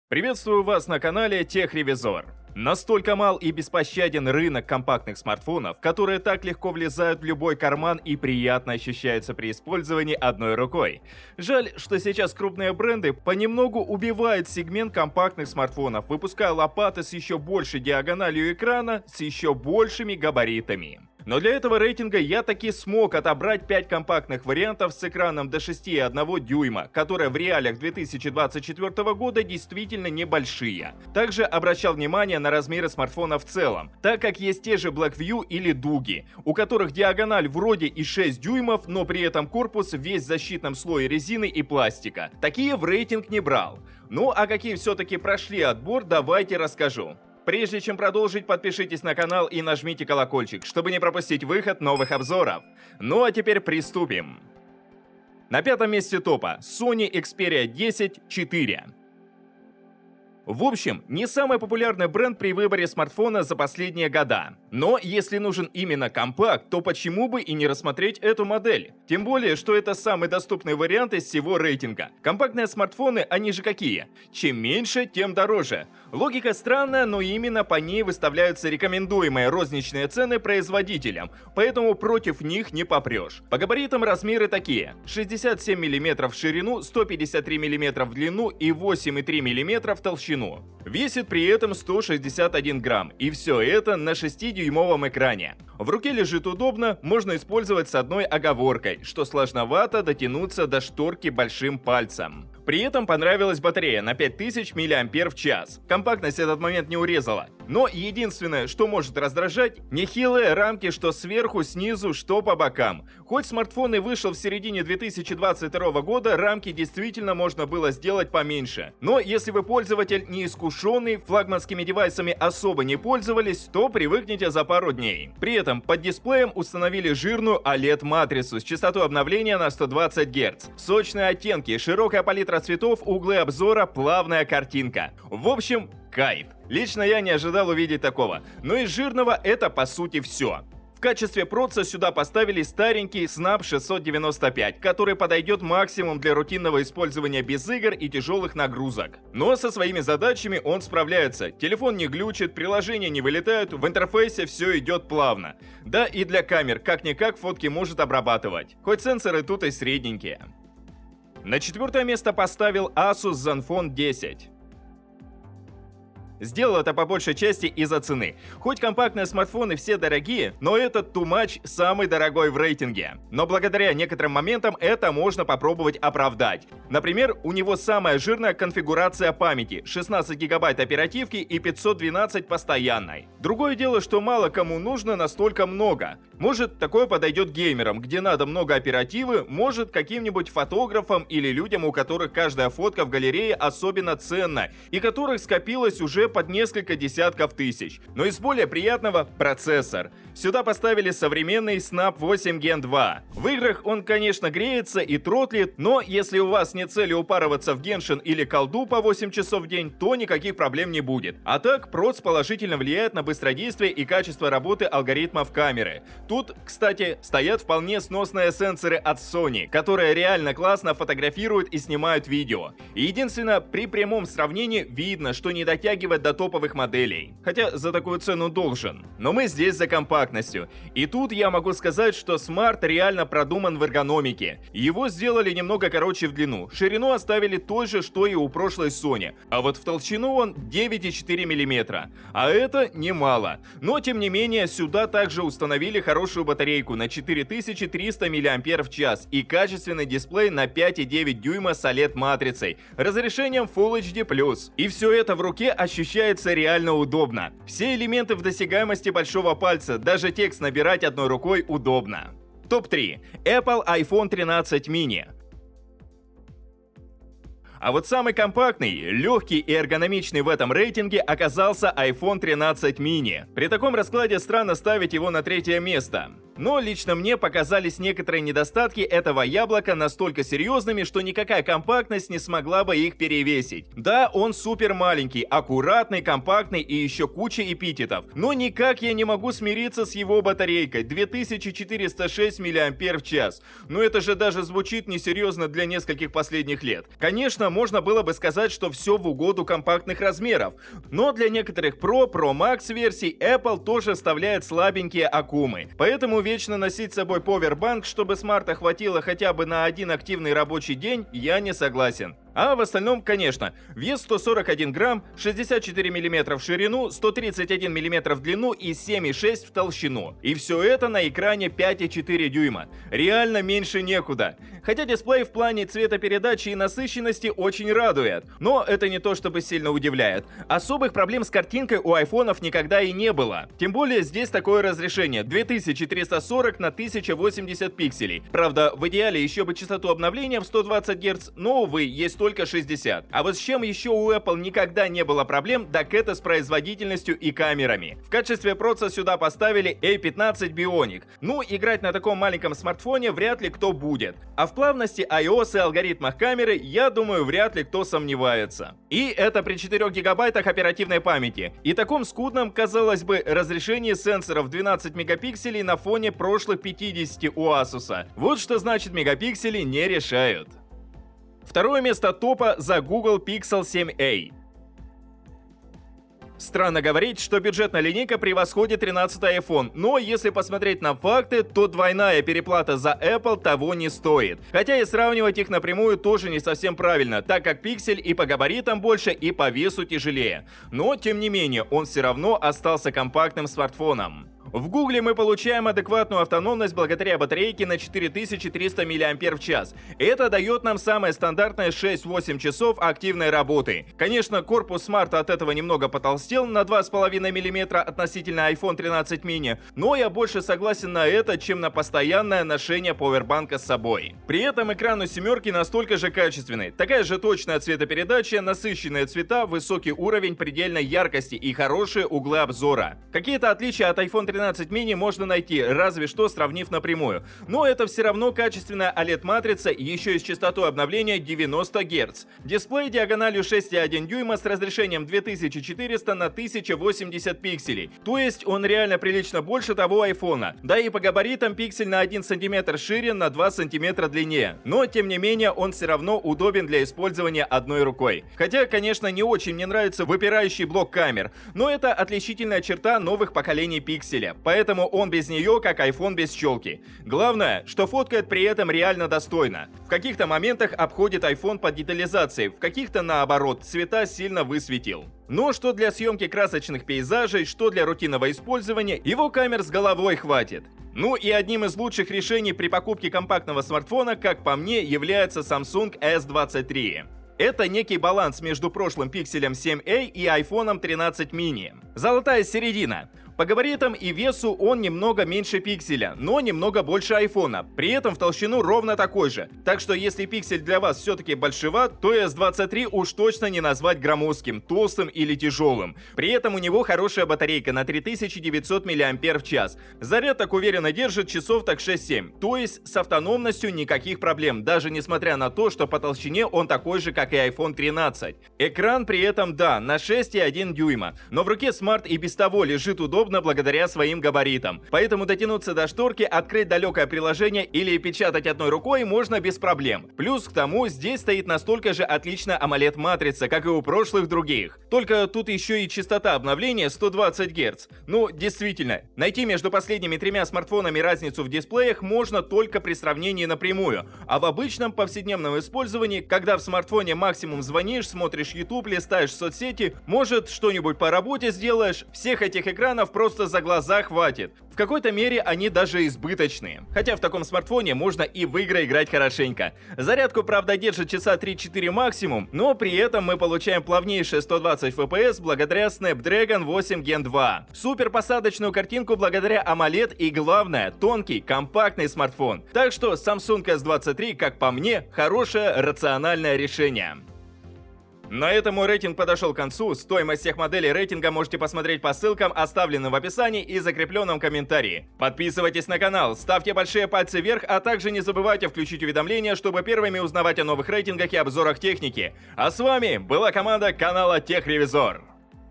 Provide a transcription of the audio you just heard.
Приветствую вас на канале Техревизор. Настолько мал и беспощаден рынок компактных смартфонов, которые так легко влезают в любой карман и приятно ощущаются при использовании одной рукой. Жаль, что сейчас крупные бренды понемногу убивают сегмент компактных смартфонов, выпуская лопаты с еще большей диагональю экрана, с еще большими габаритами. Но для этого рейтинга я таки смог отобрать 5 компактных вариантов с экраном до 6,1 дюйма, которые в реалиях 2024 года действительно небольшие. Также обращал внимание на размеры смартфона в целом, так как есть те же Blackview или Дуги, у которых диагональ вроде и 6 дюймов, но при этом корпус весь в защитном слое резины и пластика. Такие в рейтинг не брал. Ну а какие все-таки прошли отбор, давайте расскажу. Прежде чем продолжить, подпишитесь на канал и нажмите колокольчик, чтобы не пропустить выход новых обзоров. Ну а теперь приступим. На пятом месте топа Sony Xperia 10 4. В общем, не самый популярный бренд при выборе смартфона за последние года. Но если нужен именно компакт, то почему бы и не рассмотреть эту модель? Тем более, что это самый доступный вариант из всего рейтинга. Компактные смартфоны, они же какие? Чем меньше, тем дороже. Логика странная, но именно по ней выставляются рекомендуемые розничные цены производителям, поэтому против них не попрешь. По габаритам размеры такие: 67 мм в ширину, 153 мм в длину и 8,3 мм в толщину. Весит при этом 161 грамм, и все это на 6-дюймовом экране. В руке лежит удобно, можно использовать с одной оговоркой, что сложновато дотянуться до шторки большим пальцем. При этом понравилась батарея на 5000 мАч. Компактность этот момент не урезала. Но единственное, что может раздражать, нехилые рамки что сверху, снизу, что по бокам. Хоть смартфон и вышел в середине 2022 года, рамки действительно можно было сделать поменьше. Но если вы пользователь неискушенный, флагманскими девайсами особо не пользовались, то привыкните за пару дней. При этом под дисплеем установили жирную OLED-матрицу с частотой обновления на 120 Гц. Сочные оттенки, широкая палитра цветов, углы обзора, плавная картинка. В общем, кайф. Лично я не ожидал увидеть такого. Но из жирного это по сути все. В качестве проца сюда поставили старенький Snap 695, который подойдет максимум для рутинного использования без игр и тяжелых нагрузок. Но со своими задачами он справляется. Телефон не глючит, приложения не вылетают, в интерфейсе все идет плавно. Да и для камер как-никак фотки может обрабатывать. Хоть сенсоры тут и средненькие. На 4 место поставил Asus Zenfone 10. Сделал это по большей части из-за цены. Хоть компактные смартфоны все дорогие, но этот Too Much самый дорогой в рейтинге. Но благодаря некоторым моментам это можно попробовать оправдать. Например, у него самая жирная конфигурация памяти, 16 гигабайт оперативки и 512 постоянной. Другое дело, что мало кому нужно настолько много. Может, такое подойдет геймерам, где надо много оперативы, может, каким-нибудь фотографам или людям, у которых каждая фотка в галерее особенно ценна, и которых скопилось уже под несколько десятков тысяч. Но из более приятного — процессор. Сюда поставили современный Snap 8 Gen 2. В играх он, конечно, греется и тротлит, но если у вас нет цели упарываться в Genshin или колду по 8 часов в день, то никаких проблем не будет. А так, проц положительно влияет на быстродействие и качество работы алгоритмов камеры. Тут, кстати, стоят вполне сносные сенсоры от Sony, которые реально классно фотографируют и снимают видео. И единственное, при прямом сравнении видно, что не дотягивает до топовых моделей. Хотя за такую цену должен. Но мы здесь за компактностью. И тут я могу сказать, что Smart реально продуман в эргономике. Его сделали немного короче в длину. Ширину оставили той же, что и у прошлой Sony. А вот в толщину он 9,4 мм. А это немало. Но тем не менее, сюда также установили хорошую батарейку на 4300 мАч и качественный дисплей на 5,9 дюйма с OLED-матрицей, разрешением Full HD+. И все это в руке ощущается реально удобно. Все элементы в досягаемости большого пальца, даже текст набирать одной рукой удобно. Топ-3. Apple iPhone 13 mini. А вот самый компактный, легкий и эргономичный в этом рейтинге оказался iPhone 13 mini. При таком раскладе странно ставить его на 3-е место. Но лично мне показались некоторые недостатки этого яблока настолько серьезными, что никакая компактность не смогла бы их перевесить. Да, он супер маленький, аккуратный, компактный и еще куча эпитетов. Но никак я не могу смириться с его батарейкой 2406 мАч. Но это же даже звучит несерьезно для нескольких последних лет. Конечно, можно было бы сказать, что все в угоду компактных размеров. Но для некоторых Pro Max версий Apple тоже вставляет слабенькие аккумы. Поэтому вечно носить с собой повербанк, чтобы смарта хватило хотя бы на один активный рабочий день, я не согласен. А в остальном, конечно, вес 141 грамм, 64 мм в ширину, 131 мм в длину и 7,6 в толщину. И все это на экране 5,4 дюйма. Реально меньше некуда. Хотя дисплей в плане цветопередачи и насыщенности очень радует. Но это не то чтобы сильно удивляет. Особых проблем с картинкой у айфонов никогда и не было. Тем более здесь такое разрешение 2340 на 1080 пикселей. Правда, в идеале еще бы частоту обновления в 120 Гц, но, увы, есть только 60. А вот с чем еще у Apple никогда не было проблем, так это с производительностью и камерами. В качестве проца сюда поставили A15 Bionic. Ну, играть на таком маленьком смартфоне вряд ли кто будет. А в плавности iOS и алгоритмах камеры, я думаю, вряд ли кто сомневается. И это при 4 гигабайтах оперативной памяти. И таком скудном, казалось бы, разрешении сенсоров 12 мегапикселей на фоне прошлых 50 у Asus. Вот что значит мегапиксели не решают. Второе место топа за Google Pixel 7a. Странно говорить, что бюджетная линейка превосходит 13-й iPhone, но если посмотреть на факты, то двойная переплата за Apple того не стоит. Хотя и сравнивать их напрямую тоже не совсем правильно, так как Pixel и по габаритам больше, и по весу тяжелее. Но, тем не менее, он все равно остался компактным смартфоном. В Гугле мы получаем адекватную автономность благодаря батарейке на 4300 мАч. Это дает нам самое стандартное 6-8 часов активной работы. Конечно, корпус смарта от этого немного потолстел на 2,5 мм относительно iPhone 13 mini, но я больше согласен на это, чем на постоянное ношение пауэрбанка с собой. При этом экран у семерки настолько же качественный, такая же точная цветопередача, насыщенные цвета, высокий уровень предельной яркости и хорошие углы обзора. Какие-то отличия от iPhone 13 mini можно найти, разве что сравнив напрямую. Но это все равно качественная OLED-матрица, еще и с частотой обновления 90 Гц. Дисплей диагональю 6,1 дюйма с разрешением 2400 на 1080 пикселей. То есть он реально прилично больше того айфона. Да и по габаритам пиксель на 1 см шире, на 2 см длиннее. Но тем не менее он все равно удобен для использования одной рукой. Хотя, конечно, не очень мне нравится выпирающий блок камер, но это отличительная черта новых поколений пикселя. Поэтому он без нее, как iPhone без щелки. Главное, что фоткает при этом реально достойно. В каких-то моментах обходит iPhone по детализации, в каких-то наоборот, цвета сильно высветил. Но что для съемки красочных пейзажей, что для рутинного использования, его камер с головой хватит. Ну и одним из лучших решений при покупке компактного смартфона, как по мне, является Samsung S23. Это некий баланс между прошлым Pixel 7a и iPhone 13 mini. Золотая середина. По габаритам и весу он немного меньше пикселя, но немного больше айфона, при этом в толщину ровно такой же. Так что если пиксель для вас все-таки большеват, то S23 уж точно не назвать громоздким, толстым или тяжелым. При этом у него хорошая батарейка на 3900 мАч. Заряд так уверенно держит часов так 6-7, то есть с автономностью никаких проблем, даже несмотря на то, что по толщине он такой же, как и iPhone 13. Экран при этом, да, на 6,1 дюйма, но в руке смарт и без того лежит удобно благодаря своим габаритам. Поэтому дотянуться до шторки, открыть далекое приложение или печатать одной рукой можно без проблем. Плюс к тому, здесь стоит настолько же отличная AMOLED-матрица, как и у прошлых других. Только тут еще и частота обновления 120 Гц. Ну, действительно, найти между последними тремя смартфонами разницу в дисплеях можно только при сравнении напрямую. А в обычном повседневном использовании, когда в смартфоне максимум звонишь, смотришь YouTube, листаешь соцсети, может, что-нибудь по работе сделаешь, всех этих экранов просто за глаза хватит. В какой-то мере они даже избыточные. Хотя в таком смартфоне можно и в игры играть хорошенько. Зарядку, правда, держит часа 3-4 максимум, но при этом мы получаем плавнейшие 120 FPS благодаря Snapdragon 8 Gen 2. Супер посадочную картинку благодаря AMOLED и, главное, тонкий, компактный смартфон. Так что Samsung S23, как по мне, хорошее рациональное решение. На этом мой рейтинг подошел к концу. Стоимость всех моделей рейтинга можете посмотреть по ссылкам, оставленным в описании и закрепленном комментарии. Подписывайтесь на канал, ставьте большие пальцы вверх, а также не забывайте включить уведомления, чтобы первыми узнавать о новых рейтингах и обзорах техники. А с вами была команда канала Техревизор.